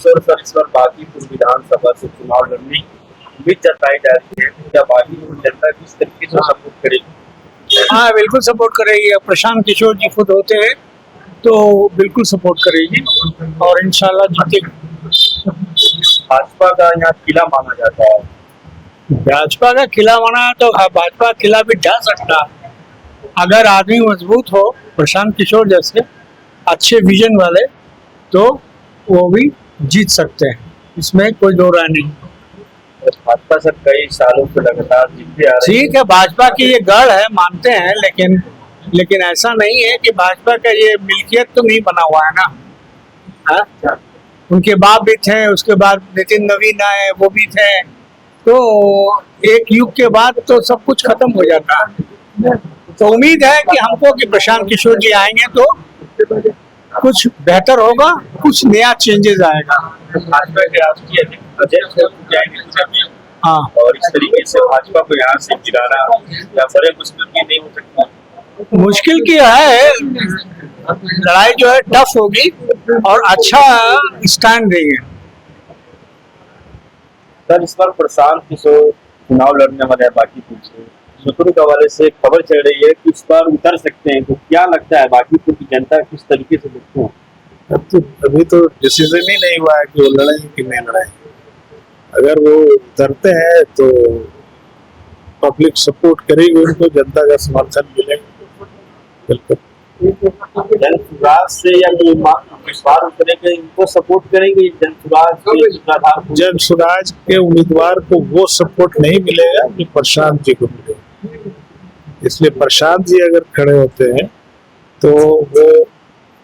किशोर sir, इस बार बागीपुर विधानसभा से चुनाव लड़ने की उम्मीद जताई जा रही है, क्या बागीपुर जनता किस तरीके से सपोर्ट करेगी? हाँ, बिल्कुल सपोर्ट करेगी। अब प्रशांत किशोर जी खुद होते हैं तो बिल्कुल सपोर्ट करेगी और इंशाल्लाह जीतेगी। भाजपा का यहाँ किला माना जाता है। भाजपा का किला माना तो भाजपा किला भी ढह सकता है अगर आदमी मजबूत हो, प्रशांत किशोर जैसे अच्छे विजन वाले, तो वो भी जीत सकते हैं, इसमें कोई दो राय नहीं। भाजपा सर कई सालों से लगातार जीतती आ रही है। ठीक है, भाजपा की ये गढ़ है, मानते हैं, लेकिन ऐसा नहीं है कि भाजपा का ये मिल्कियत तो नहीं बना हुआ है ना। हाँ? उनके बाप भी थे, उसके बाद नितिन नवीन आए, वो भी थे, तो एक युग के बाद तो सब कुछ खत्म हो जाता है। तो उम्मीद है कि हमको कि प्रशांत किशोर जी आएंगे तो कुछ बेहतर होगा, कुछ नया चेंजेस आएगा। भाजपा के राष्ट्रीय अध्यक्ष जाएंगे हाँ, और इस तरीके से भाजपा को यहाँ से गिराना या बड़े मुश्किल भी नहीं हो सकता। मुश्किल की है, लड़ाई जो है टफ होगी और अच्छा स्टैंड देंगे। सर, इस बार प्रशांत किशोर चुनाव लड़ने वाले हैं बागीपुर से। सूत्रों के हवाले से खबर चल रही है कि इस बार उतर सकते हैं, तो क्या लगता है बागीपुर की जनता किस तरीके से देखते हैं? अभी तो डिसीजन ही नहीं हुआ है कि वो लड़ेंगे कि नहीं लड़ेंगे। अगर वो उतरते हैं तो पब्लिक सपोर्ट करेगी, उनको जनता का समर्थन मिलेगा। बिल्कुल जन सुराज से या विश्वास करेंगे, इनको सपोर्ट करेंगे जन सुराज? जन स्वराज के उम्मीदवार को वो सपोर्ट नहीं मिलेगा जो प्रशांत जी को मिलेगा। इसलिए प्रशांत जी अगर खड़े होते हैं तो वो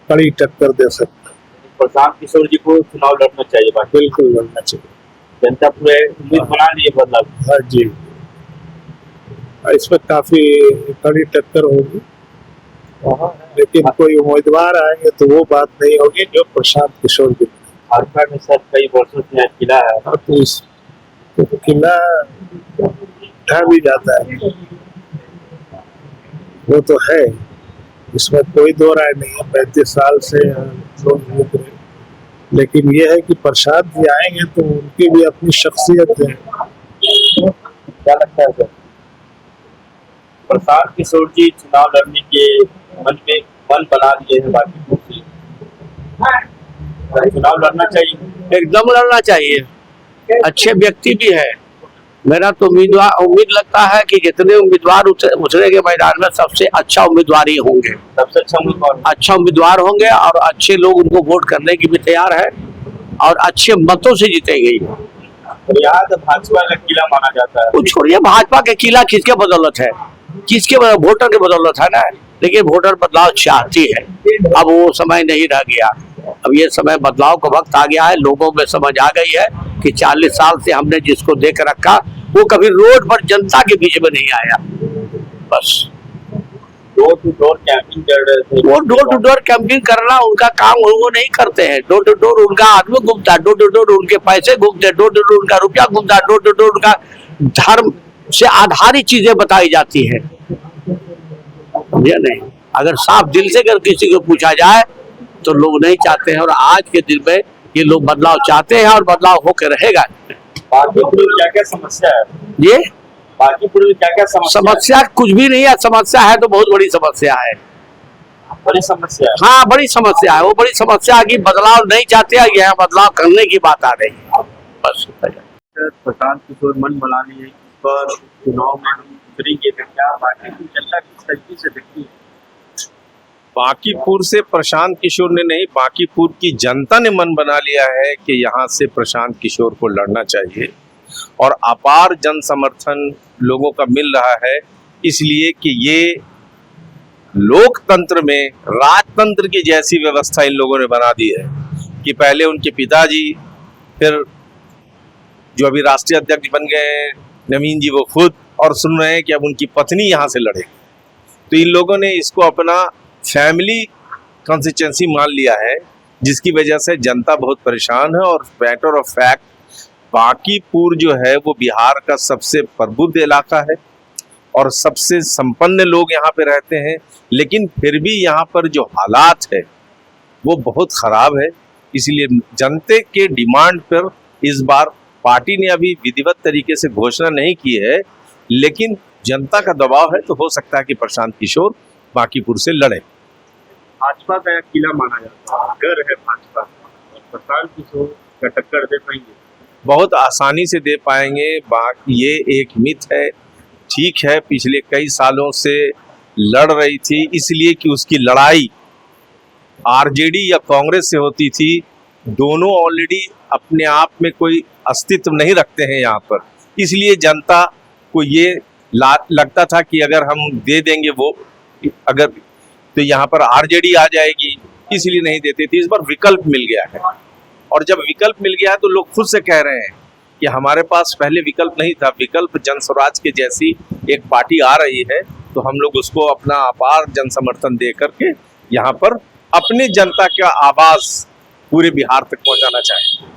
कड़ी टक्कर दे सकते हैं। प्रशांत किशोर जी को चुनाव लड़ना चाहिए। बिल्कुल लड़ना चाहिए। जनता पूरे उम्मीद बना लिए बदलाव। हाँ जी, इसमें काफी कड़ी टक्कर होगी, लेकिन कोई उम्मीदवार आएंगे तो वो बात नहीं होगी जो प्रशांत किशोर जी। भाजपा में सर कई वर्षों से यहाँ किला है, तो इस किला ढह भी जाता है, वो तो है, इसमें कोई दो राय नहीं है। 35 साल से लोग जीत रहे, लेकिन ये है कि प्रशांत जी आएंगे तो उनकी भी अपनी शख्सियत है। क्या लगता है सर, प्रशांत किशोर जी चुनाव लड़ने के मन बना लिए हैं बागीपुर से, चुनाव लड़ना चाहिए? एकदम लड़ना चाहिए। अच्छे व्यक्ति भी है। मेरा तो उम्मीद लगता है कि जितने उम्मीदवार उतरेंगे मैदान में, सबसे अच्छा उम्मीदवार ही होंगे। सबसे अच्छा उम्मीदवार होंगे और अच्छे लोग उनको वोट करने की भी तैयार है और अच्छे मतों से जीतेंगे। तो यहाँ तो भाजपा का किला माना जाता है। कुछ छोड़िए, भाजपा के किला किसके बदौलत है? किसके वोटर के बदौलत है ना। लेकिन वोटर बदलाव चाहती है। अब वो समय नहीं रह गया, अब ये समय बदलाव का वक्त आ गया है। लोगों में समझ आ गई है कि 40 साल से हमने जिसको देख रखा वो कभी रोड पर जनता के बीच में नहीं आया। बस डोर टू डोर कैंपिंग कर रहे थे। वो डोर टू डोर कैंपिंग करना उनका काम वो नहीं करते हैं। डोर टू डोर उनका आदमी घूमता है, डोर टू डोर उनके पैसे घूमते हैं, डोर टू डोर उनका रुपया घूमता है, डोर टू डोर उनका धर्म से आधारित चीजें बताई जाती है। समझे नहीं? अगर साफ दिल से अगर किसी को पूछा जाए तो लोग नहीं चाहते हैं, और आज के दिन में ये लोग बदलाव चाहते हैं और बदलाव होकर रहेगा। बागीपुर में क्या क्या समस्या है? ये बागीपुर में क्या क्या समस्या कुछ भी नहीं है। समस्या है तो बहुत बड़ी समस्या है। बड़ी समस्या है। हाँ, बड़ी समस्या है। वो बड़ी समस्या है कि बदलाव नहीं चाहते हैं, यह बदलाव करने की बात आ रही है। बस प्रशांत किशोर मन बना लिए पर चुनाव में हम उतरेंगे तो क्या बागीपुर जनता किस तरीके से देखती है? बागीपुर से प्रशांत किशोर ने नहीं, बागीपुर की जनता ने मन बना लिया है कि यहाँ से प्रशांत किशोर को लड़ना चाहिए और अपार जन समर्थन लोगों का मिल रहा है। इसलिए कि ये लोकतंत्र में राजतंत्र की जैसी व्यवस्था इन लोगों ने बना दी है कि पहले उनके पिताजी, फिर जो अभी राष्ट्रीय अध्यक्ष बन गए नवीन जी वो खुद, और सुन रहे हैं कि अब उनकी पत्नी यहाँ से लड़ेगी। तो इन लोगों ने इसको अपना फैमिली कंस्टिट्यूएंसी मान लिया है, जिसकी वजह से जनता बहुत परेशान है। और मैटर ऑफ फैक्ट बागीपुर जो है वो बिहार का सबसे प्रबुद्ध इलाका है और सबसे संपन्न लोग यहाँ पे रहते हैं, लेकिन फिर भी यहाँ पर जो हालात है वो बहुत ख़राब है। इसलिए जनता के डिमांड पर इस बार पार्टी ने अभी विधिवत तरीके से घोषणा नहीं की है, लेकिन जनता का दबाव है तो हो सकता है कि प्रशांत किशोर बांकीपुर से लड़े। भाजपा का एक किला माना जाता है, घर है भाजपा और प्रशांत किशोर का टक्कर दे पाएंगे? बहुत आसानी से दे पाएंगे। ये एक मिथ है, ठीक है, पिछले कई सालों से लड़ रही थी इसलिए कि उसकी लड़ाई आरजेडी या कांग्रेस से होती थी। दोनों ऑलरेडी अपने आप में कोई अस्तित्व नहीं रखते हैं यहाँ पर, इसलिए जनता को ये लगता था कि अगर हम दे देंगे वो अगर तो यहाँ पर आरजेडी आ जाएगी, इसलिए नहीं देते थे। इस बार विकल्प मिल गया है, और जब विकल्प मिल गया है तो लोग खुद से कह रहे हैं कि हमारे पास पहले विकल्प नहीं था, विकल्प जन स्वराज के जैसी एक पार्टी आ रही है तो हम लोग उसको अपना अपार जन समर्थन दे करके यहाँ पर अपनी जनता का आवाज पूरे बिहार तक पहुंचाना चाहेंगे।